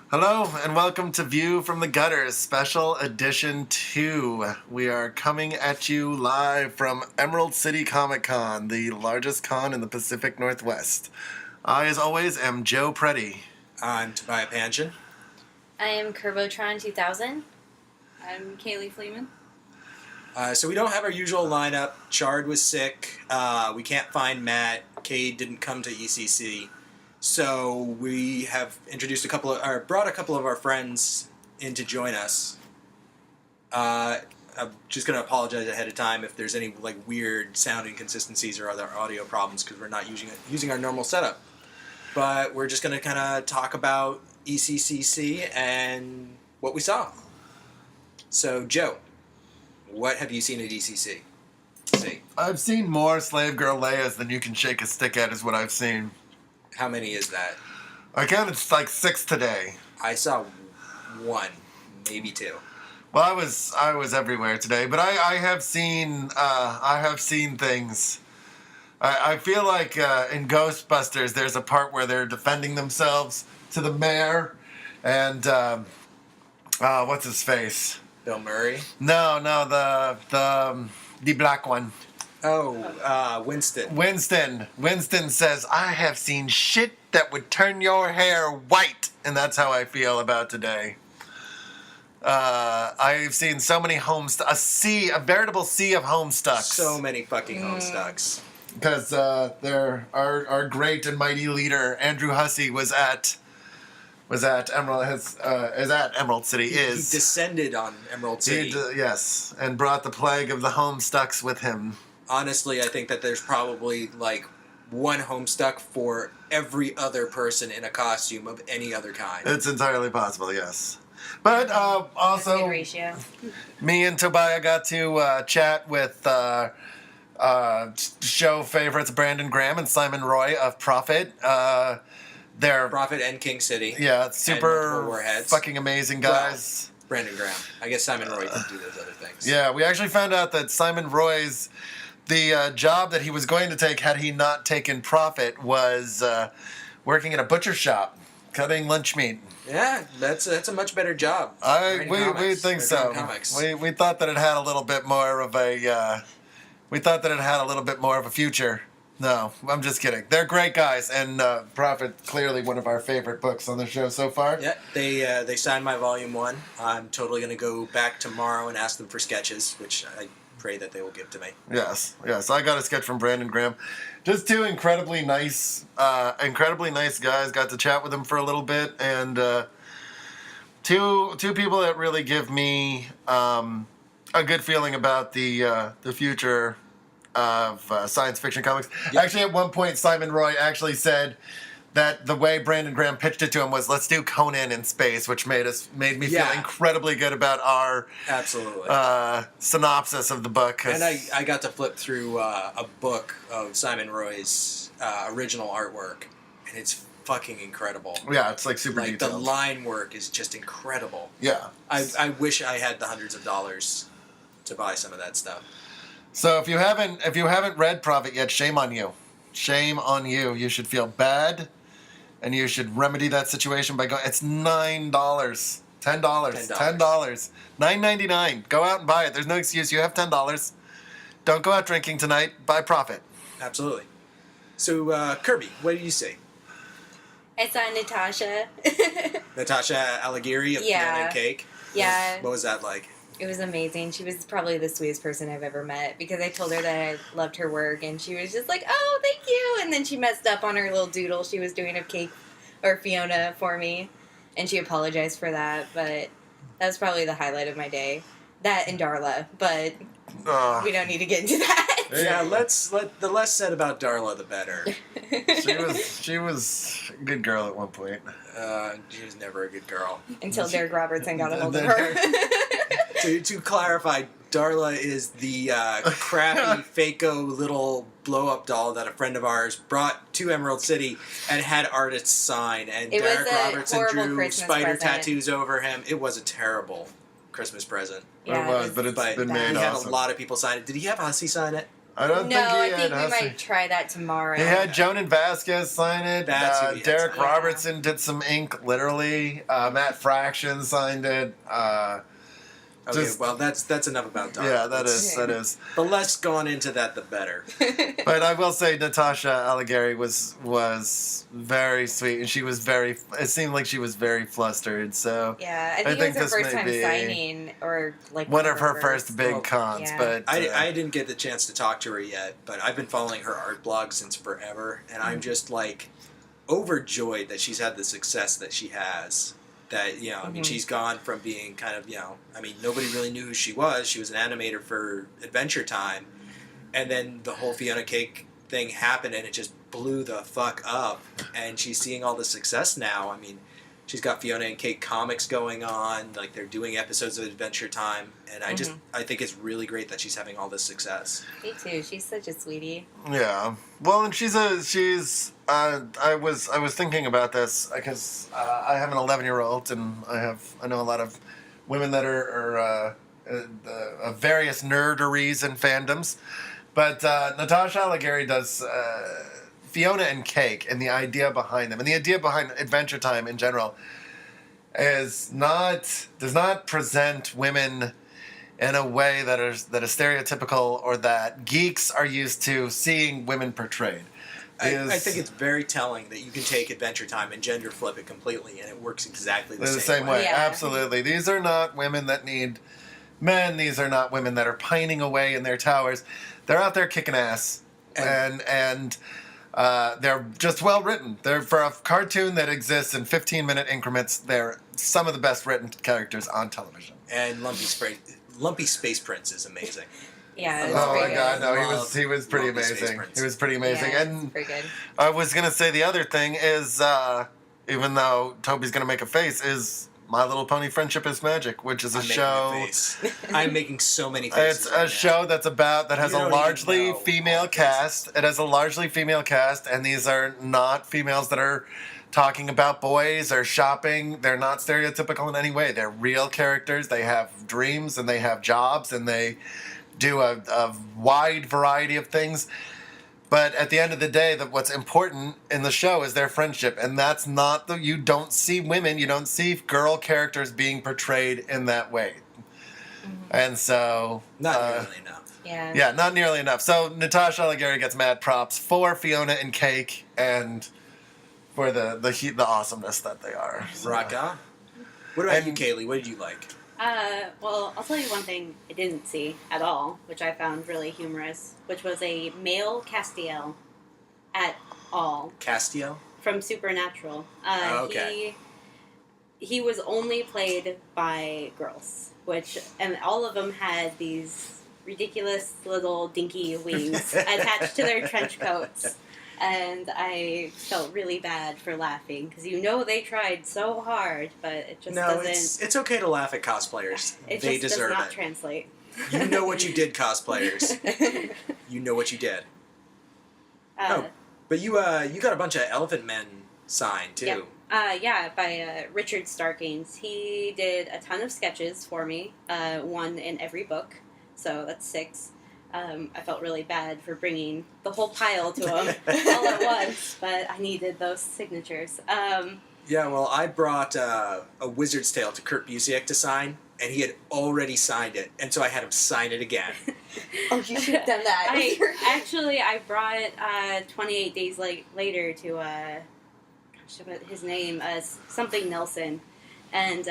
Hello and welcome to View from the Gutters, Special Edition 2. We are coming at you live from Emerald City Comic Con, the largest con in the Pacific Northwest. I, as always, am Joe Preti. I'm Tobiah Panshin. I am Kirbotron 2000. I'm Kayleigh Fleeman. So we don't have our usual lineup. Chard was sick. We can't find Matt. Cade didn't come to ECC. So we have brought a couple of our friends in to join us. I'm just going to apologize ahead of time if there's any weird sound inconsistencies or other audio problems because we're not using our normal setup. But we're just going to kind of talk about ECCC and what we saw. So Joe, what have you seen at ECC? I've seen more Slave Girl Leias than you can shake a stick at is what I've seen. How many is that? I counted 6 today. I saw 1, maybe 2. Well, I was everywhere today, but I have seen things. I feel like in Ghostbusters, there's a part where they're defending themselves to the mayor, and what's his face? Bill Murray? No, the black one. Oh, Winston. Winston says, "I have seen shit that would turn your hair white," and that's how I feel about today. I've seen so many a veritable sea of Homestucks. So many fucking Homestucks. Because our great and mighty leader Andrew Hussey was at Emerald City. He descended on Emerald City. Yes, and brought the plague of the Homestucks with him. Honestly, I think that there's probably one Homestuck for every other person in a costume of any other kind. It's entirely possible, yes. But also, That's a good ratio. Me and Tobiah got to chat with show favorites Brandon Graham and Simon Roy of Prophet. They're Prophet and King City. Yeah, super warheads. Fucking amazing guys. Well, Brandon Graham. I guess Simon Roy didn't do those other things. Yeah, we actually found out that Simon Roy's the job that he was going to take had he not taken Prophet was working in a butcher shop, cutting lunch meat. Yeah, that's a much better job. We think so. We thought that it had a little bit more of a future. No, I'm just kidding. They're great guys, and Prophet clearly one of our favorite books on the show so far. Yeah, they signed my volume 1. I'm totally going to go back tomorrow and ask them for sketches, which I pray that they will give to me. Yes. I got a sketch from Brandon Graham. Just two incredibly nice guys. Got to chat with them for a little bit, and two people that really give me a good feeling about the future of science fiction comics. Yep. Actually, at one point, Simon Roy actually said that the way Brandon Graham pitched it to him was, let's do Conan in space, which made me feel incredibly good about our synopsis of the book. And I got to flip through a book of Simon Roy's original artwork, and it's fucking incredible. Yeah, it's super detailed. The line work is just incredible. Yeah. I wish I had the hundreds of dollars to buy some of that stuff. So if you haven't read Prophet yet, shame on you. Shame on you. You should feel bad, and you should remedy that situation by going. It's $9, $10, $9.99. Go out and buy it. There's no excuse. You have $10. Don't go out drinking tonight. Buy Prophet. Absolutely. So Kirby, what did you see? I saw Natasha. Natasha Alighieri of Piano and Cake. Yeah. What was that like? It was amazing. She was probably the sweetest person I've ever met because I told her that I loved her work and she was just like, "Oh, thank you." And then she messed up on her little doodle she was doing of Cake or Fiona for me, and she apologized for that. But that was probably the highlight of my day. That and Darla, but we don't need to get into that. Yeah, the less said about Darla, the better. She was a good girl at one point. She was never a good girl until Derek Robertson got a hold of her. To clarify, Darla is the crappy, fake-o little blow-up doll that a friend of ours brought to Emerald City and had artists sign. And Derek Robertson drew Christmas spider present. tattoos over him. It was a terrible Christmas present. Yeah, it was, but it's been made He awesome. had a lot of people sign it. Did he have Hussey sign it? I don't No, think he I had think we Hussey. might try that tomorrow. He had Joan and Vasquez sign it. That's who he had Derek signed it. Robertson did some ink, literally. Matt Fraction signed it. Okay, Just- well, that's enough about Darla. Yeah, that Let's- is. That is. The less gone into that, the better. But I will say Natasha Allegri was very sweet, and she was very. It seemed like she was very flustered. So Yeah, I I think think it was this her first may time be signing, or like one of her first big Oh, cons. yeah. But I didn't get the chance to talk to her yet, but I've been following her art blog since forever, and I'm just like overjoyed that she's had the success that she has. That, I mean, she's gone from being kind of, I mean, nobody really knew who she was. She was an animator for Adventure Time, and then the whole Fiona Cake thing happened, and it just blew the fuck up. And she's seeing all the success now. I mean, she's got Fiona and Cake comics going on, like they're doing episodes of Adventure Time, and I think it's really great that she's having all this success. Me too. She's such a sweetie. Yeah. Well, and I was thinking about this because I have an 11-year-old, and I know a lot of women that are various nerderies and fandoms, but Natasha Allegri does Fiona and Cake, and the idea behind them, and the idea behind Adventure Time in general, does not present women in a way that is stereotypical or that geeks are used to seeing women portrayed. I think it's very telling that you can take Adventure Time and gender flip it completely, and it works exactly the same way. Yeah. Absolutely. These are not women that need men. These are not women that are pining away in their towers. They're out there kicking ass, and they're just well written. They're, for a cartoon that exists in 15-minute increments, they're some of the best written characters on television. And Lumpy Space Prince is amazing. Yeah. It was Oh my pretty God! good. No, he was pretty Love the Space amazing. Prince. He was pretty amazing. Yeah, And it's pretty good. I was gonna say the other thing is, even though Toby's gonna make a face, is My Little Pony Friendship is Magic, which is a show. I'm making so many faces. It's a show that has You a don't largely even know female all the cast. It has a largely female cast, and these are not females that are talking about boys or shopping. They're not stereotypical in any way. They're real characters. They have dreams, and they have jobs, and they do a wide variety of things. But at the end of the day, what's important in the show is their friendship, and that's not you don't see women, you don't see girl characters being portrayed in that way, and so Not nearly enough. Yeah. not nearly enough. So Natasha Allegri gets mad props for Fiona and Cake, and for the awesomeness that they are. So. Rock on. What about And- you, Kayleigh? What did you like? Well, I'll tell you one thing I didn't see at all, which I found really humorous, which was a male Castiel at all Castiel? from Supernatural. Okay. He was only played by girls, and all of them had these ridiculous little dinky wings attached to their trench coats. And I felt really bad for laughing because they tried so hard, but it just No, doesn't. it's okay to laugh at cosplayers. It They just deserve does not it. translate. You know what you did, cosplayers. You know what you did. But you got a bunch of Elephant Men signed too. Yep. By Richard Starkings. He did a ton of sketches for me, one in every book, so that's 6. I felt really bad for bringing the whole pile to him all at once, but I needed those signatures. Yeah, well, I brought a Wizard's Tale to Kurt Busiek to sign, and he had already signed it, and so I had him sign it again. Oh, you should have done that. I brought it 28 days later to his name something Nelson, and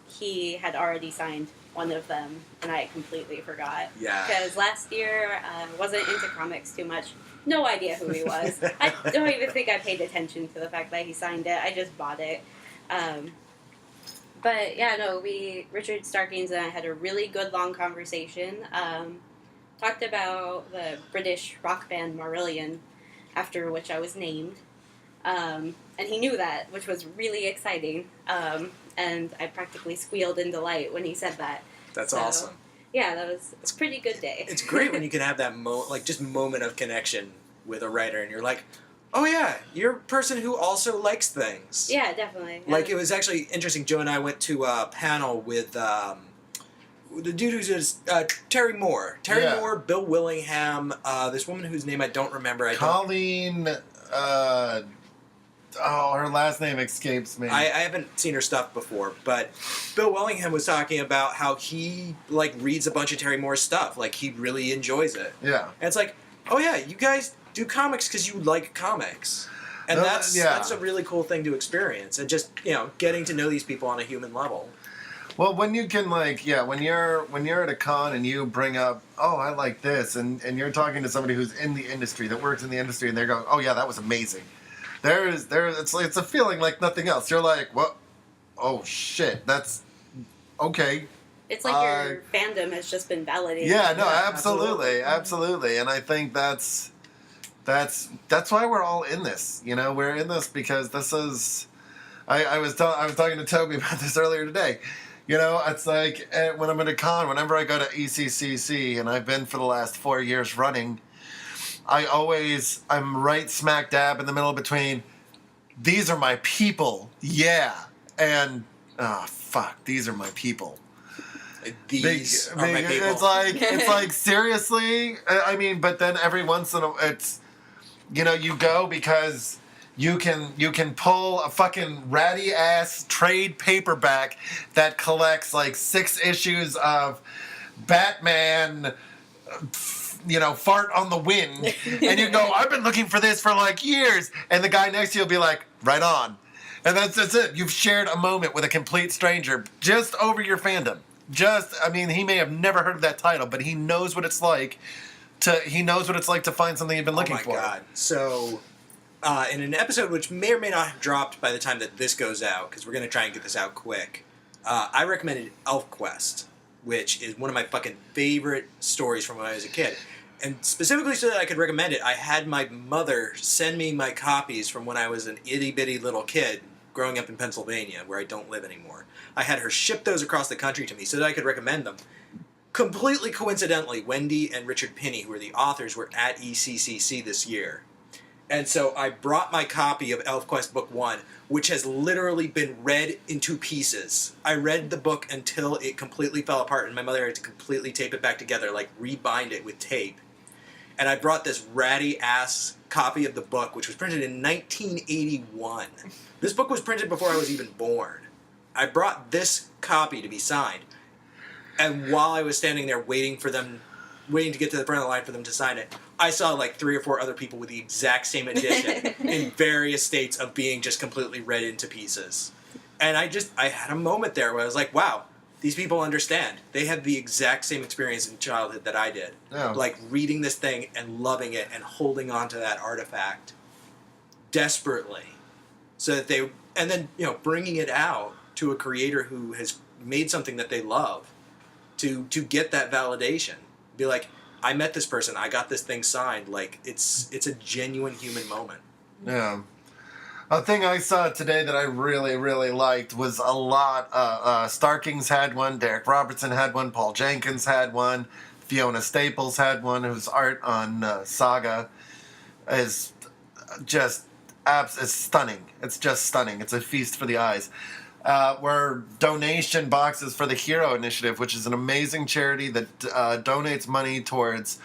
he had already signed one of them, and I completely forgot. Yeah. Because last year wasn't into comics too much. No idea who he was. I don't even think I paid attention to the fact that he signed it. I just bought it. But yeah, no, Richard Starkings and I had a really good long conversation. Talked about the British rock band Marillion, after which I was named. And he knew that, which was really exciting. And I practically squealed in delight when he said that. That's So, awesome. Yeah, it's a pretty good day. It's great when you can have that moment of connection with a writer, and you're like, oh yeah, you're a person who also likes things. Yeah, definitely. Like, it was actually interesting. Joe and I went to a panel with the dude who's just Terry Moore. Terry Yeah. Moore, Bill Willingham, this woman whose name I don't remember. Colleen. Her last name escapes me. I haven't seen her stuff before, but Bill Willingham was talking about how he like reads a bunch of Terry Moore's stuff. Like he really enjoys it. Yeah. And it's like, oh yeah, you guys do comics because you like comics. And No, that's yeah. that's a really cool thing to experience. And just, getting to know these people on a human level. Well, when you can when you're at a con and you bring up, oh, I like this, and you're talking to somebody who's in the industry, that works in the industry, and they're going, oh yeah, that was amazing. It's a feeling like nothing else. You're like, what? Oh shit, that's okay. It's like your fandom has just been validated. Yeah, no, Yeah, absolutely, and I think that's why we're all in this. We're in this because this is. I was talking to Toby about this earlier today. It's like when I'm at a con, whenever I go to ECCC, and I've been for the last 4 years running, I'm right smack dab in the middle between, these are my people, yeah, and, oh, fuck, these are my people. These are my people. It's like seriously, I mean, but then every once in a, it's, you go because you can pull a fucking ratty ass trade paperback that collects like 6 issues of Batman, fart on the wind, and you go, I've been looking for this for like years, and the guy next to you will be like, right on, and that's it. You've shared a moment with a complete stranger just over your fandom. He may have never heard of that title, but he knows what it's like to find something you've been looking for. Oh my god! So, in an episode which may or may not have dropped by the time that this goes out, because we're going to try and get this out quick, I recommended Elfquest, which is one of my fucking favorite stories from when I was a kid. And specifically so that I could recommend it, I had my mother send me my copies from when I was an itty-bitty little kid growing up in Pennsylvania, where I don't live anymore. I had her ship those across the country to me so that I could recommend them. Completely coincidentally, Wendy and Richard Pinney, who are the authors, were at ECCC this year. And so I brought my copy of Elfquest Book 1, which has literally been read into pieces. I read the book until it completely fell apart, and my mother had to completely tape it back together, like rebind it with tape. And I brought this ratty-ass copy of the book, which was printed in 1981. This book was printed before I was even born. I brought this copy to be signed. And while I was standing there waiting to get to the front of the line for them to sign it, I saw like 3 or 4 other people with the exact same edition in various states of being just completely read into pieces. And I had a moment there where I was like, wow, these people understand. They had the exact same experience in childhood that I did. Yeah. Like reading this thing and loving it and holding on to that artifact desperately. So that and then, bringing it out to a creator who has made something that they love to get that validation. Be like, I met this person, I got this thing signed. Like, it's a genuine human moment. Yeah. A thing I saw today that I really, really liked was a lot. Starkings had one, Derek Robertson had one, Paul Jenkins had one, Fiona Staples had one, whose art on Saga is just it's stunning. It's just stunning. It's a feast for the eyes. Were donation boxes for the Hero Initiative, which is an amazing charity that donates money towards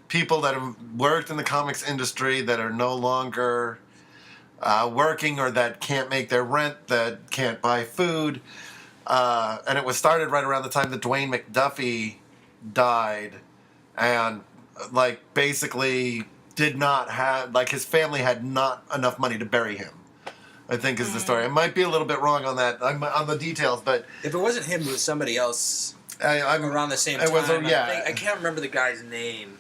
people that have worked in the comics industry that are no longer working, or that can't make their rent, that can't buy food. And it was started right around the time that Dwayne Mcduffie died, and basically did not have, his family had not enough money to bury him, I think is the story. I might be a little bit wrong on that, on the details, but if it wasn't him, it was somebody else. I'm around the same time. I can't remember the guy's name.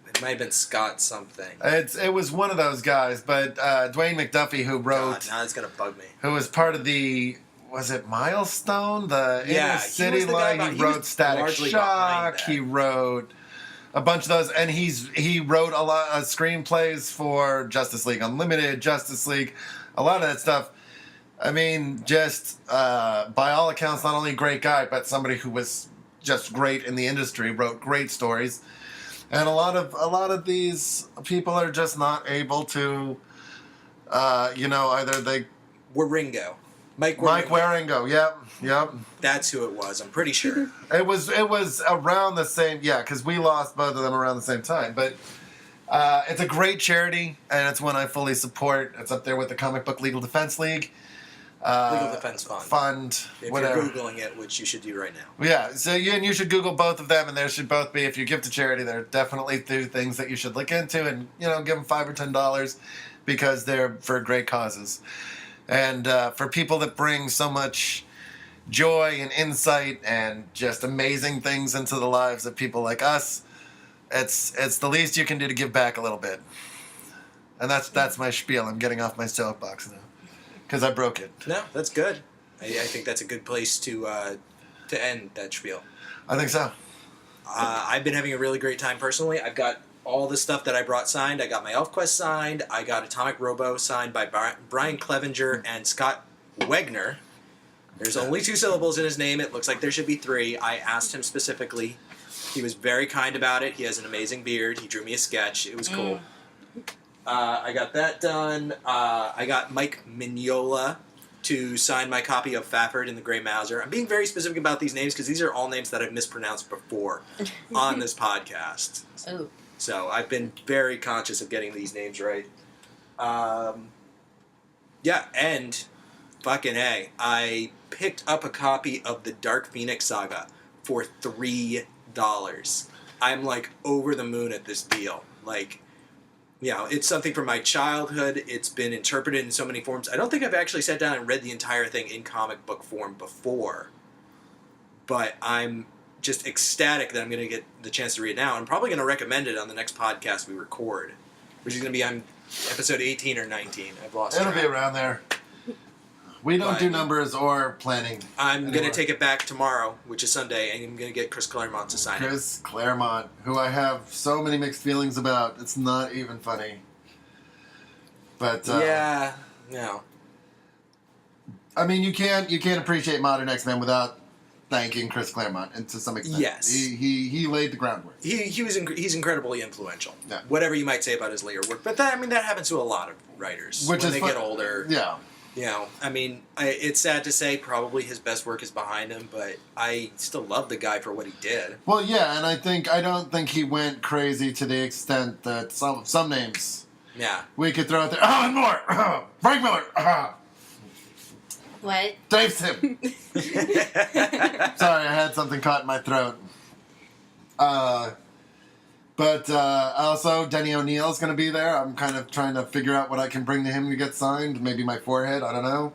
It might have been Scott something. It was one of those guys, but Dwayne Mcduffie, who wrote... God, now it's going to bug me. Who was part of the... Was it Milestone? The Inner City Light? He wrote Static Shock. He wrote a bunch of those, and he wrote a lot of screenplays for Justice League Unlimited, Justice League, a lot of that stuff. I mean, just by all accounts, not only a great guy, but somebody who was just great in the industry, wrote great stories. And a lot of these people are just not able to, either they... Waringo. Mike Waringo. Yep. That's who it was. I'm pretty sure. It was around the same. Yeah, because we lost both of them around the same time. But it's a great charity, and it's one I fully support. It's up there with the Comic Book Legal Defense League. Legal Defense Fund. If whatever. you're Googling it, which you should do right now. Yeah, so you should Google both of them, and there should both be, if you give to charity, they're definitely two things that you should look into, and give them $5 or $10 because they're for great causes, and for people that bring so much joy and insight and just amazing things into the lives of people like us. It's the least you can do to give back a little bit, and that's my spiel. I'm getting off my soapbox now. Because I broke it. No, that's good. I think that's a good place to end that spiel. I think so. I've been having a really great time personally. I've got all the stuff that I brought signed. I got my Elfquest signed. I got Atomic Robo signed by Brian Clevenger and Scott Wegner. There's only 2 syllables in his name. It looks like there should be 3. I asked him specifically. He was very kind about it. He has an amazing beard. He drew me a sketch. It was cool. I got that done. I got Mike Mignola to sign my copy of Fafford and the Grey Mouser. I'm being very specific about these names because these are all names that I've mispronounced before on this podcast. Oh. So I've been very conscious of getting these names right. Yeah, and fucking A, I picked up a copy of the Dark Phoenix Saga for $3. I'm like over the moon at this deal. Like, it's something from my childhood. It's been interpreted in so many forms. I don't think I've actually sat down and read the entire thing in comic book form before. But I'm just ecstatic that I'm going to get the chance to read it now. I'm probably going to recommend it on the next podcast we record, which is going to be on episode 18 or 19. I've lost track. It'll be around there. We don't do numbers or planning. I'm going to take it back tomorrow, which is Sunday, and I'm going to get Chris Claremont to sign it. Chris Claremont, who I have so many mixed feelings about. It's not even funny. But yeah, no. I mean, you can't appreciate modern X-Men without thanking Chris Claremont, and to some extent, yes, he laid the groundwork. He's incredibly influential. Yeah. Whatever you might say about his later work, but that happens to a lot of writers when they get older. Yeah. It's sad to say probably his best work is behind him, but I still love the guy for what he did. Well, yeah, and I don't think he went crazy to the extent that some names. Yeah. We could throw out there. And more. Frank Miller. What? Dave Sim. Sorry, I had something caught in my throat. But also, Denny ONeil is going to be there. I'm kind of trying to figure out what I can bring to him to get signed. Maybe my forehead. I don't know.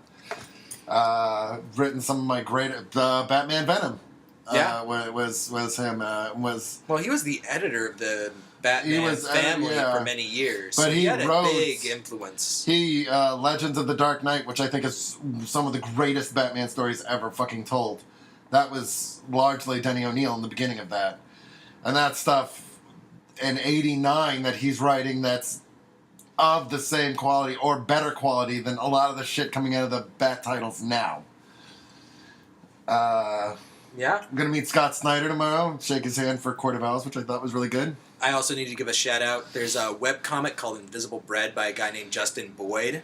Written some of my great Batman Venom. Was him. Well, he was the editor of the Batman family for many years. But so he had a wrote, big influence. Legends of the Dark Knight, which I think is some of the greatest Batman stories ever fucking told. That was largely Denny ONeil in the beginning of that. And that stuff in 89 that he's writing that's of the same quality or better quality than a lot of the shit coming out of the Bat titles now. I'm going to meet Scott Snyder tomorrow, shake his hand for Court of Owls, which I thought was really good. I also need to give a shout out. There's a webcomic called Invisible Bread by a guy named Justin Boyd.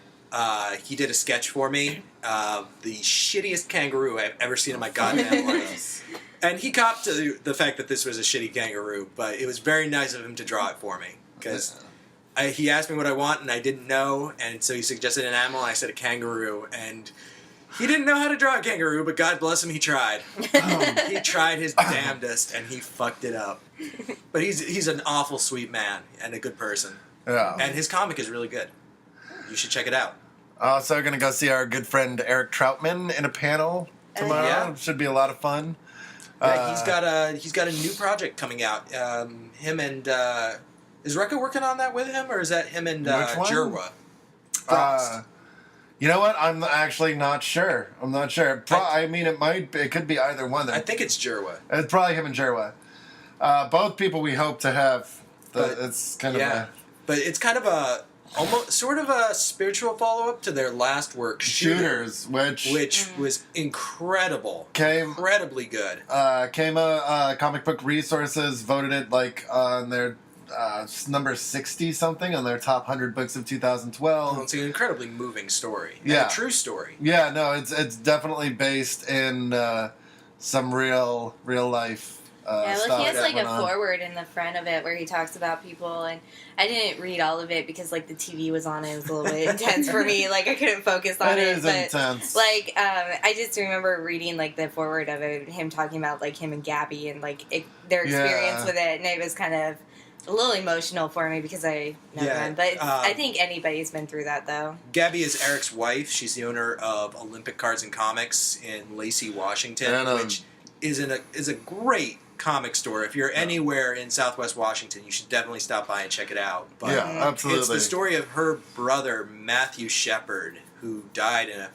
He did a sketch for me. The shittiest kangaroo I've ever seen in my goddamn life. And he copped to the fact that this was a shitty kangaroo, but it was very nice of him to draw it for me. Because he asked me what I want, and I didn't know, and so he suggested an animal, and I said a kangaroo, and he didn't know how to draw a kangaroo, but God bless him, he tried. He tried his damnedest, and he fucked it up. But he's an awful sweet man, and a good person. Yeah. And his comic is really good. You should check it out. Also going to go see our good friend Eric Troutman in a panel tomorrow. Yeah. Should be a lot of fun. Yeah, he's got a new project coming out. Him and is Rekka working on that with him, or is that him and Jirwa? Frost. You know what? I'm actually not sure. I'm not sure. I mean, it could be either one. I think it's Jirwa. It's probably him and Jirwa. Both people we hope to have. It's kind of but it's kind of a almost sort of a spiritual follow-up to their last work, Shooters, which was incredibly good. Comic Book Resources voted it like on their number 60 something on their top 100 books of 2012. Well, it's an incredibly moving story. And Yeah. a true story. Yeah, no, it's definitely based in some real life. Yeah, stuff well, he has that like a went on. foreword in the front of it where he talks about people, and I didn't read all of it because like the TV was on. It was a little bit intense for me. Like I couldn't focus on It it. is But intense. like I just remember reading like the foreword of it, him talking about like him and Gabby and like their experience Yeah. with it, and it was kind of a little emotional for me because I know Yeah, them. But I think anybody's been through that though. Gabby is Eric's wife. She's the owner of Olympic Cards and Comics in Lacey, Washington, And, which is a great comic store. If you're anywhere in Southwest Washington, you should definitely stop by and check it out. But Yeah, absolutely. it's the story of her brother, Matthew Shepard, who died in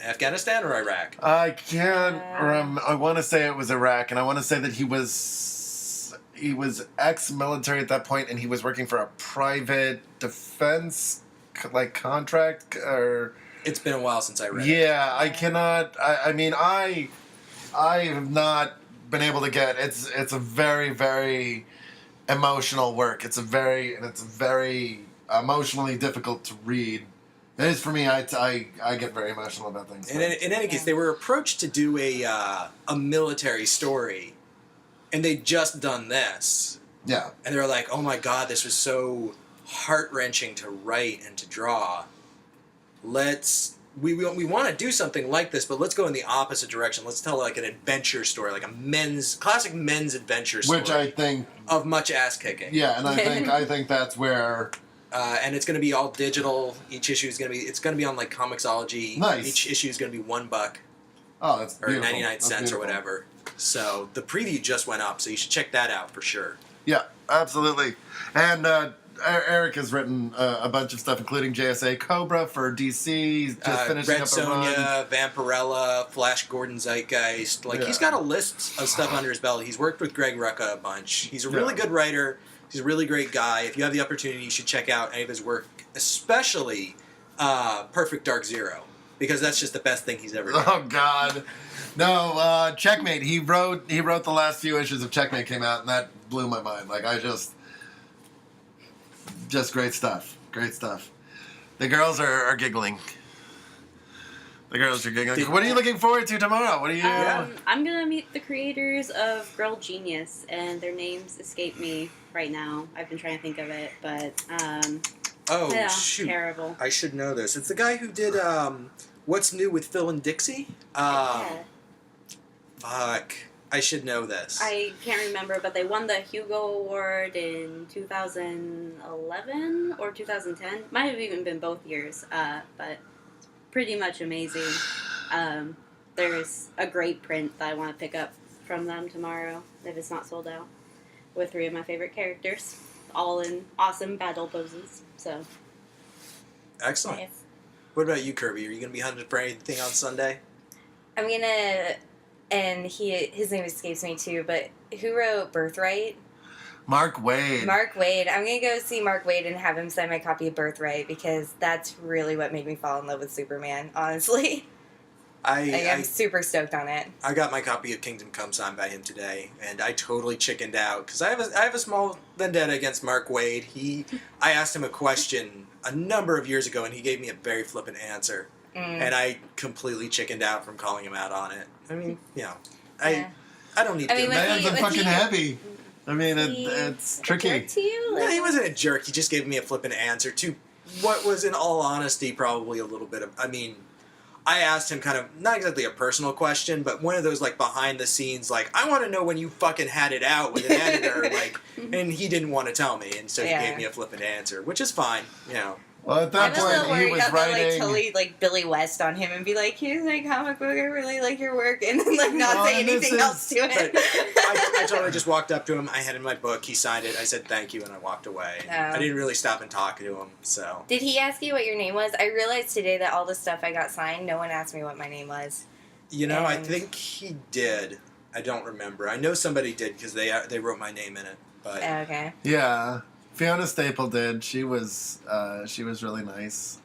Afghanistan or Iraq. I can't I want to say it was Iraq, and I want to say that he was ex-military at that point, and he was working for a private defense like contract or. It's been a while since I read it. Yeah, I cannot. I mean, I have not been able to get. It's a very very emotional work. It's a very emotionally difficult to read. It is for me. I get very emotional about things. In any case, they were approached to do a military story, and they'd just done this. Yeah. And they were like, oh my god, this was so heart-wrenching to write and to draw. We want to do something like this, but let's go in the opposite direction. Let's tell like an adventure story, like a classic men's adventure story. Which I think. Of much ass-kicking. Yeah, and I think that's where. And it's going to be all digital. Each issue is going to be on like Comixology. Nice. Each issue is going to be $1 Oh, that's or beautiful. 99 That's cents or beautiful. whatever. So the preview just went up, so you should check that out for sure. Yeah, absolutely. And Eric has written a bunch of stuff, including JSA Cobra for DC. Just finishing Red up a run. Sonja, Vampirella, Flash Gordon Zeitgeist. Like, Yeah. he's got a list of stuff under his belt. He's worked with Greg Rucka a bunch. He's a really good writer. He's a really great guy. If you have the opportunity, you should check out any of his work, especially Perfect Dark Zero, because that's just the best thing he's ever done. Oh God, no! Checkmate. He wrote the last few issues of Checkmate came out, and that blew my mind. Like I just great stuff. Great stuff. The girls are giggling. The girls are giggling. What are you looking forward to tomorrow? What are you? I'm gonna meet the creators of Girl Genius, and their names escape me right now. I've been trying to think of it, but Oh, yeah, shoot. terrible. I should know this. It's the guy who did What's New with Phil and Dixie? Yeah. Fuck. I should know this. I can't remember, but they won the Hugo Award in 2011 or 2010. Might have even been both years, but it's pretty much amazing. There's a great print that I want to pick up from them tomorrow, if it's not sold out, with 3 of my favorite characters, all in awesome battle poses. So, Excellent. Nice. What about you, Kirby? Are you going to be hunting for anything on Sunday? I'm gonna, and his name escapes me too, but who wrote Birthright? Mark Waid. Mark Waid. I'm gonna go see Mark Waid and have him sign my copy of Birthright because that's really what made me fall in love with Superman. Honestly, I'm super stoked on it. I got my copy of Kingdom Come signed by him today, and I totally chickened out because I have a small vendetta against Mark Waid. I asked him a question a number of years ago, and he gave me a very flippant answer, and I completely chickened out from calling him out on it. I mean, I don't need to. I mean, Man's was fucking he- heavy. I mean, He it's a tricky. jerk to you? No, he wasn't a jerk. He just gave me a flippant answer to what was, in all honesty, probably a little bit of. I mean, I asked him kind of not exactly a personal question, but one of those like behind the scenes, like I want to know when you fucking had it out with an editor, like, and he didn't want to tell me, and so he Yeah. gave me a flippant answer, which is fine, Well, at I that was a little point, he worried was about that, like, writing. totally, like, Billy West on him and be like, here's my comic book, I really like your work, and then, like, not Well, say and this anything is- else to it. But I totally just walked up to him. I had him my book. He signed it. I said thank you, and I walked away. Oh. I didn't really stop and talk to him. So Did he ask you what your name was? I realized today that all the stuff I got signed, no one asked me what my name was. I And- think he did. I don't remember. I know somebody did because they wrote my name in it. But Okay. Yeah, Fiona Staple did. She was really nice.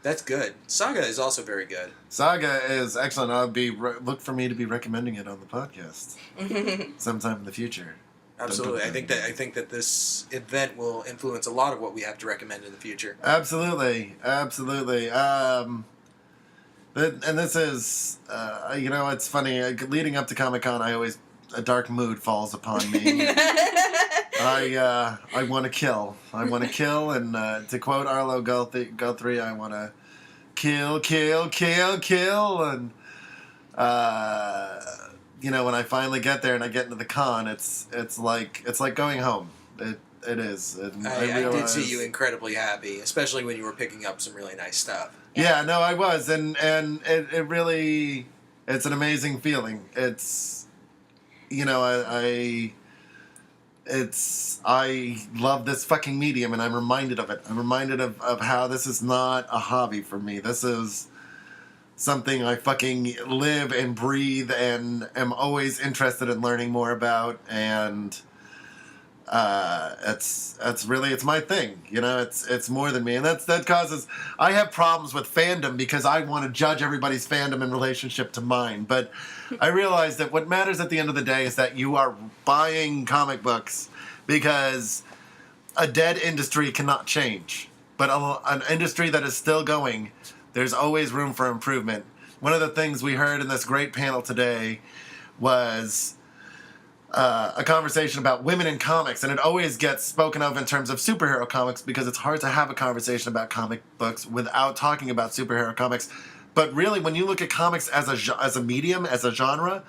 that's good. Saga is also very good. Saga is excellent. Look for me to be recommending it on the podcast sometime in the future. Absolutely. I think that this event will influence a lot of what we have to recommend in the future. Absolutely. And this is, it's funny. Leading up to Comic-Con, a dark mood falls upon me. I want to kill. And to quote Arlo Guthrie, I want to kill. And when I finally get there and I get into the con, it's like going home. It is. And I did see you incredibly happy, especially when you were picking up some really nice stuff. Yeah, no, I was, and it really, it's an amazing feeling. It's, I love this fucking medium, and I'm reminded of it. I'm reminded of how this is not a hobby for me. This is something I fucking live and breathe and am always interested in learning more about, and it's my thing. It's more than me, and that causes, I have problems with fandom because I want to judge everybody's fandom in relationship to mine, but I realize that what matters at the end of the day is that you are buying comic books because a dead industry cannot change, but an industry that is still going, there's always room for improvement. One of the things we heard in this great panel today was a conversation about women in comics, and it always gets spoken of in terms of superhero comics because it's hard to have a conversation about comic books without talking about superhero comics. But really, when you look at comics as a medium, as a genre,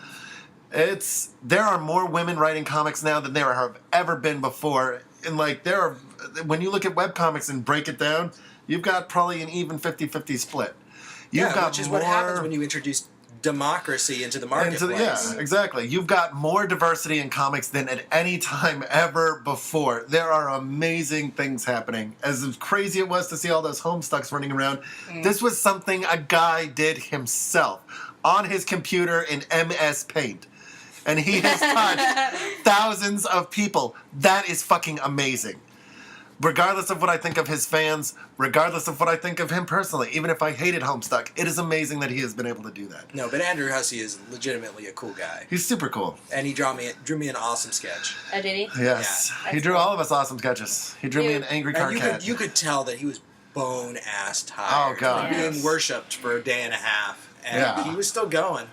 there are more women writing comics now than there have ever been before. And when you look at webcomics and break it down, you've got probably an even 50-50 split. Which is what happens when you introduce democracy into the marketplace. Yeah, exactly. You've got more diversity in comics than at any time ever before. There are amazing things happening. As crazy it was to see all those Homestucks running around, this was something a guy did himself on his computer in MS Paint. And he has touched thousands of people. That is fucking amazing. Regardless of what I think of his fans, regardless of what I think of him personally, even if I hated Homestuck, it is amazing that he has been able to do that. No, but Andrew Hussey is legitimately a cool guy. He's super cool. And he drew me an awesome sketch. Oh, did he? Yes. Yeah. He drew all of us awesome sketches. He drew me an angry car cat. You could tell that he was bone-ass tired. Oh, God. Being worshipped for a day and a half. And he was still going.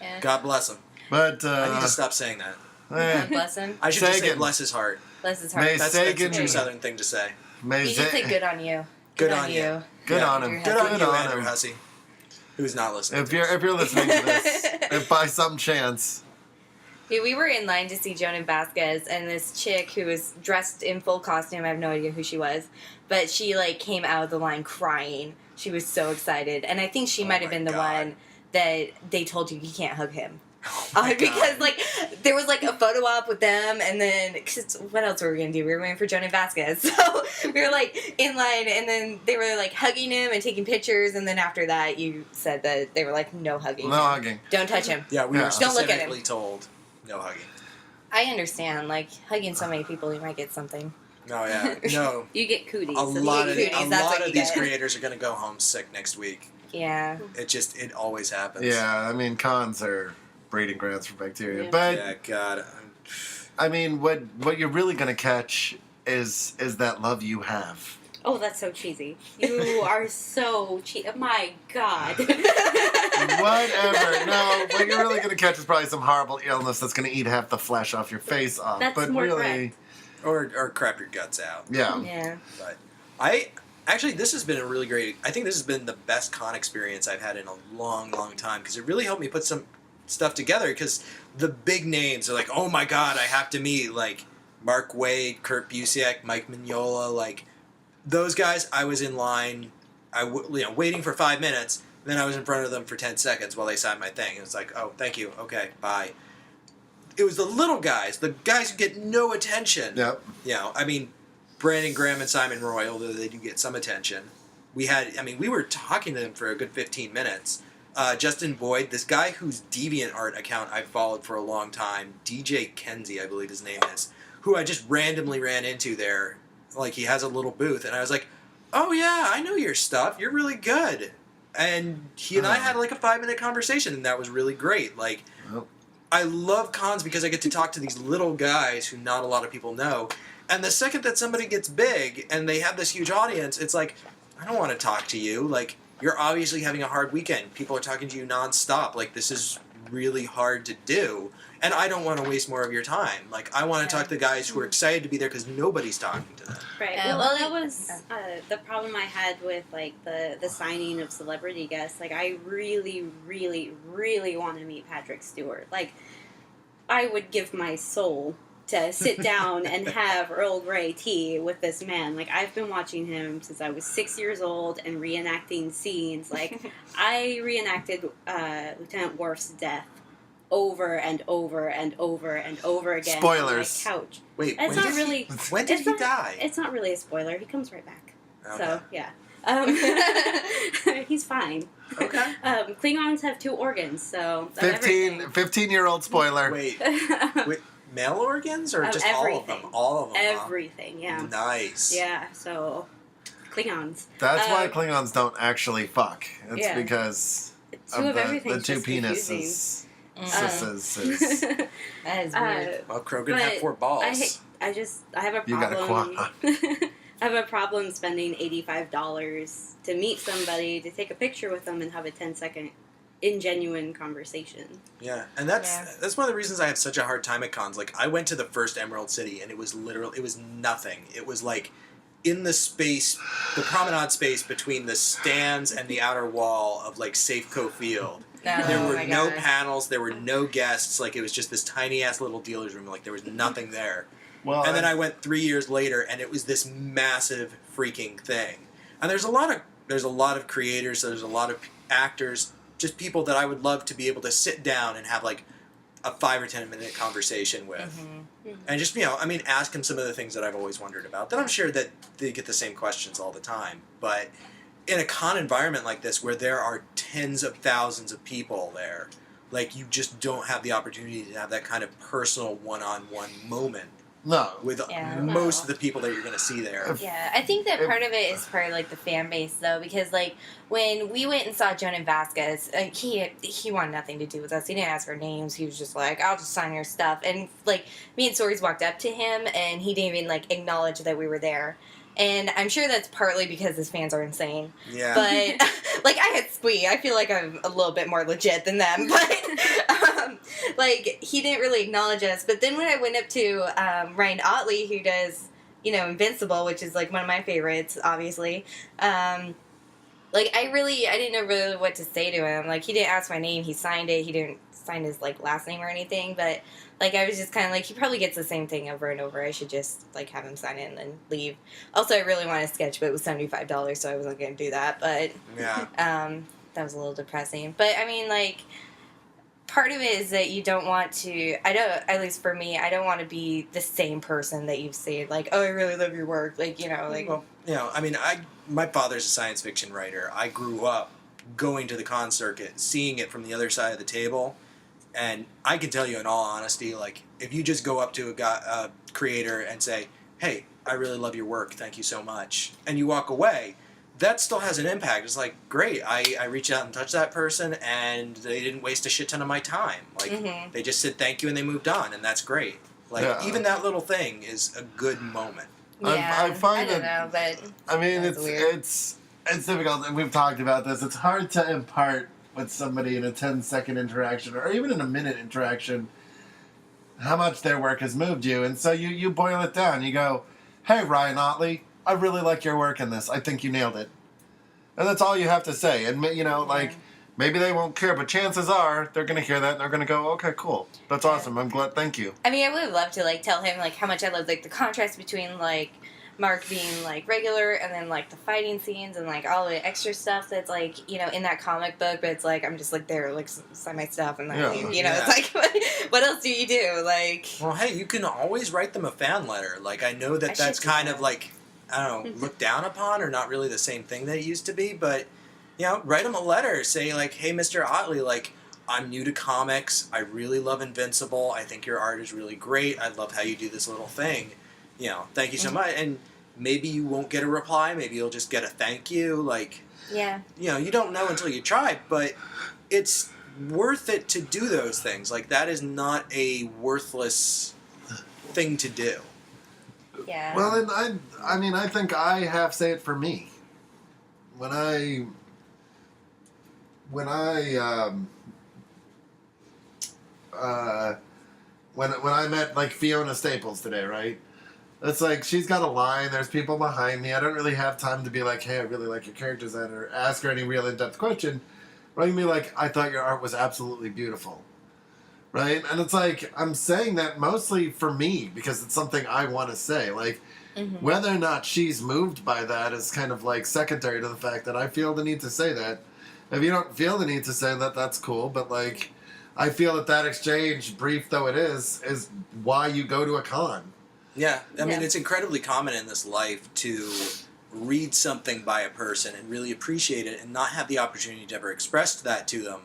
Yeah. God bless him. But I need to stop saying that. God bless him. I should just say bless his heart. Bless his heart. That's a true Southern thing to say. You should say good on you. Good on you. Good on him. Good on you, Andrew Hussey, who's not listening. If you're listening to this, if by some chance. Yeah, we were in line to see Joan and Vasquez, and this chick who was dressed in full costume, I have no idea who she was, but she came out of the line crying. She was so excited, and I think she might have been the one that they told you can't hug him. Because there was a photo op with them, and then what else were we gonna do? We were waiting for Joan and Vasquez, so we were in line, and then they were hugging him and taking pictures, and then after that, you said that they were no hugging. No hugging. Don't touch him. Yeah, we were Don't look at him. specifically told no hugging. I understand, hugging so many people, you might get something. No, yeah, no. You get cooties. A lot of you these get. creators are gonna go home sick next week. Yeah. It always happens. Yeah, I mean, cons are breeding grounds for bacteria. Yeah. But yeah, God. I mean, what you're really gonna catch is that love you have. Oh, that's so cheesy. You are so cheesy. My God. Whatever. No, what you're really gonna catch is probably some horrible illness that's gonna eat half the flesh off your face off. That's but more really, correct. Or crap your guts out. yeah. Yeah. But this has been a really great. I think this has been the best con experience I've had in a long, long time because it really helped me put some stuff together. Because the big names are oh my God, I have to meet Mark Waid, Kurt Busiek, Mike Mignola, those guys. I was in line, waiting for 5 minutes. Then I was in front of them for 10 seconds while they signed my thing. It was oh, thank you, okay, bye. It was the little guys, the guys who get no attention. Yep. Brandon Graham and Simon Roy, although they do get some attention. We were talking to them for a good 15 minutes. Justin Boyd, this guy whose DeviantArt account I've followed for a long time, DJ Kenzie, I believe his name is, who I just randomly ran into there. He has a little booth, and I was oh yeah, I know your stuff. You're really good. And he and I had a 5-minute conversation, and that was really great. I love cons because I get to talk to these little guys who not a lot of people know. And the second that somebody gets big and they have this huge audience, it's like, I don't want to talk to you. Like, you're obviously having a hard weekend. People are talking to you nonstop. Like, this is really hard to do. And I don't want to waste more of your time. Like, I want to talk to the guys who are excited to be there because nobody's talking to them. Right. Yeah, Well, well, that was the problem I had with like the signing of celebrity guests. Like, I really, really, really want to meet Patrick Stewart. Like, I would give my soul to sit down and have Earl Grey tea with this man. Like, I've been watching him since I was 6 years old and reenacting scenes. Like, I reenacted Lieutenant Worf's death over and over and over and over again Spoilers. on my couch. Wait, It's not really. when did it's he not- die? It's not really a spoiler. He comes right back. Okay. So yeah, he's fine. Okay. Klingons have 2 organs, so of everything. 15-year-old spoiler. Wait, male organs or Of just all of them? everything. All of them. huh? Everything, yeah. Nice. Yeah, so Klingons. That's why Um, Klingons don't actually fuck. It's yeah. because Two of the everything's two just confusing. penises. That is weird. Well, Krogan But had 4 balls. I have a You got a problem. quad. I have a problem spending $85 to meet somebody, to take a picture with them, and have a 10-second ingenuine conversation. Yeah, and that's one of the reasons I have such a hard time at cons. Like, I went to the first Emerald City, and it was nothing. It was like in the space, the promenade space between the stands and the outer wall of like Safeco Field. There Oh were my no gosh. panels. There were no guests. Like, it was just this tiny ass little dealer's room. Like, there was nothing there. Well, And then I went 3 years later, and it was this massive freaking thing. And there's a lot of creators. There's a lot of actors, just people that I would love to be able to sit down and have like a 5 or 10 minute conversation with, and just ask them some of the things that I've always wondered about. That I'm sure that they get the same questions all the time, but in a con environment like this, where there are tens of thousands of people there, like, you just don't have the opportunity to have that kind of personal one-on-one moment no. with Yeah. most of the people that you're going to see there. Yeah, I think that part of it is part of, like, the fan base, though, because, like, when we went and saw Joan and Vasquez, he wanted nothing to do with us. He didn't ask our names. He was just like, I'll just sign your stuff. And, like, me and Stories walked up to him, and he didn't even, like, acknowledge that we were there. And I'm sure that's partly because his fans are insane. Yeah. But, like, I had Squee. I feel like I'm a little bit more legit than them. But, like, he didn't really acknowledge us. But then when I went up to Ryan Otley, who does, Invincible, which is, like, one of my favorites, obviously, like, I didn't know really what to say to him. Like, he didn't ask my name. He signed it. He didn't sign his, like, last name or anything. But, like, I was just kind of like, he probably gets the same thing over and over. I should just, like, have him sign it and then leave. Also, I really wanted to sketch, but it was $75, so I wasn't going to do that. But, Yeah. that was a little depressing. But, I mean, like, part of it is that you don't want to, at least for me, I don't want to be the same person that you've seen. Like, oh, I really love your work. Like, like... Well, my father's a science fiction writer. I grew up going to the con circuit, seeing it from the other side of the table, and I can tell you in all honesty, like, if you just go up to a creator and say, hey, I really love your work, thank you so much, and you walk away, that still has an impact. It's like, great, I reached out and touched that person, and they didn't waste a shit ton of my time. Like, they just said thank you and they moved on, and that's great. Like, even that little thing is a good moment. Yeah, I find I don't that- know, but... I mean, That's weird. it's difficult, and we've talked about this. It's hard to impart with somebody in a 10-second interaction, or even in a minute interaction, how much their work has moved you. And so you boil it down. You go, hey, Ryan Otley, I really like your work in this. I think you nailed it. And that's all you have to say. And, maybe they won't care, but chances are they're going to hear that, and they're going to go, okay, cool. That's awesome. I'm glad. Thank you. I mean, I would have loved to, like, tell him, like, how much I love, like, the contrast between, like, Mark being, like, regular and then, like, the fighting scenes and, like, all the extra stuff that's, like, in that comic book, but it's, like, I'm just, like, there, like, sign my stuff and then Yeah. leave, Yeah. It's like, what else do you do? Like... Well, hey, you can always write them a fan letter. Like, I know I that that's should do kind that. of, like, I don't know, looked down upon, or not really the same thing that it used to be, but, write them a letter. Say, like, hey, Mr. Otley, like, I'm new to comics. I really love Invincible. I think your art is really great. I love how you do this little thing. Thank you so much. And maybe you won't get a reply. Maybe you'll just get a thank you. Like, Yeah. you don't know until you try, but it's worth it to do those things. Like, that is not a worthless thing to do. Yeah. Well, and I think I have say it for me. When I met like Fiona Staples today, right? It's like she's got a line. There's people behind me. I don't really have time to be like, "Hey, I really like your character design," or ask her any real in-depth question. But I can be like, "I thought your art was absolutely beautiful," right? And it's like I'm saying that mostly for me because it's something I want to say. Like whether or not she's moved by that is kind of like secondary to the fact that I feel the need to say that. If you don't feel the need to say that, that's cool. But like, I feel that exchange, brief though it is why you go to a con. Yeah, I mean, it's incredibly common in this life to read something by a person and really appreciate it and not have the opportunity to ever express that to them,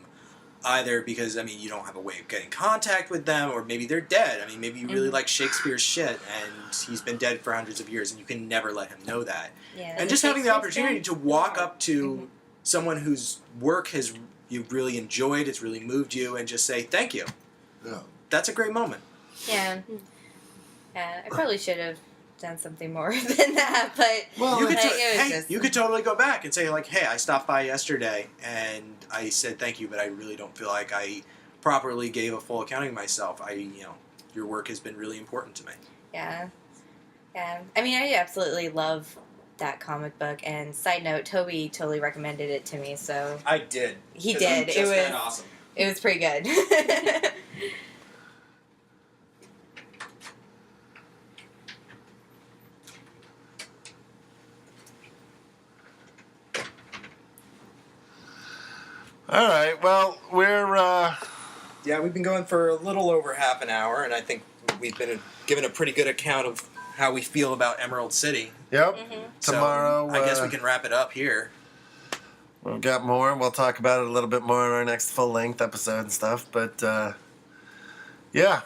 either because, I mean, you don't have a way of getting contact with them, or maybe they're dead. I mean, maybe you really like Shakespeare's shit, and he's been dead for hundreds of years, and you can never let him know that. Yeah, and just having the opportunity to walk up to someone whose work you've really enjoyed, it's really moved you, and just say, thank you. Yeah. That's a great moment. Yeah. Yeah, I probably should have done something more than that, but well, you could totally go back and say, like, hey, I stopped by yesterday and I said thank you, but I really don't feel like I properly gave a full accounting of myself. Your work has been really important to me. Yeah. Yeah. I mean, I absolutely love that comic book, and side note, Toby totally recommended it to me, so I did. He did. It was awesome. It was pretty good. All right. Well, we're Yeah, we've been going for a little over half an hour, and I think we've been given a pretty good account of how we feel about Emerald City. Yep. Tomorrow, I guess we can wrap it up here. We've got more. We'll talk about it a little bit more in our next full-length episode and stuff. But, yeah.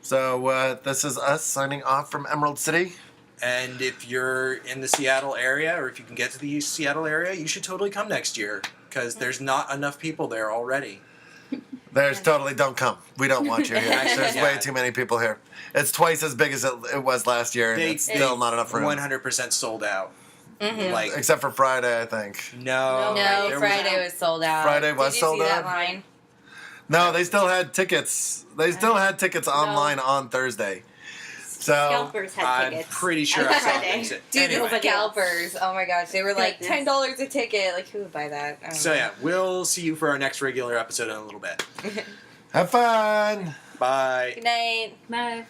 So, this is us signing off from Emerald City. And if you're in the Seattle area, or if you can get to the Seattle area, you should totally come next year, because there's not enough people there already. Don't come. We don't want you here. There's way too many people here. It's twice as big as it was last year, and it's still not enough room. 100% sold out. Like, except for Friday, I think. No, Friday was sold out. Friday was sold out? Did you see that line? No, they still had tickets. They still had tickets online on Thursday. So Scalpers had tickets. I'm pretty sure I saw things. Dude, Anyway. the scalpers. Oh my gosh, they were like $10 a ticket. Like, who would buy that? I don't know. Yeah, we'll see you for our next regular episode in a little bit. have fun. Bye. Good night. Bye.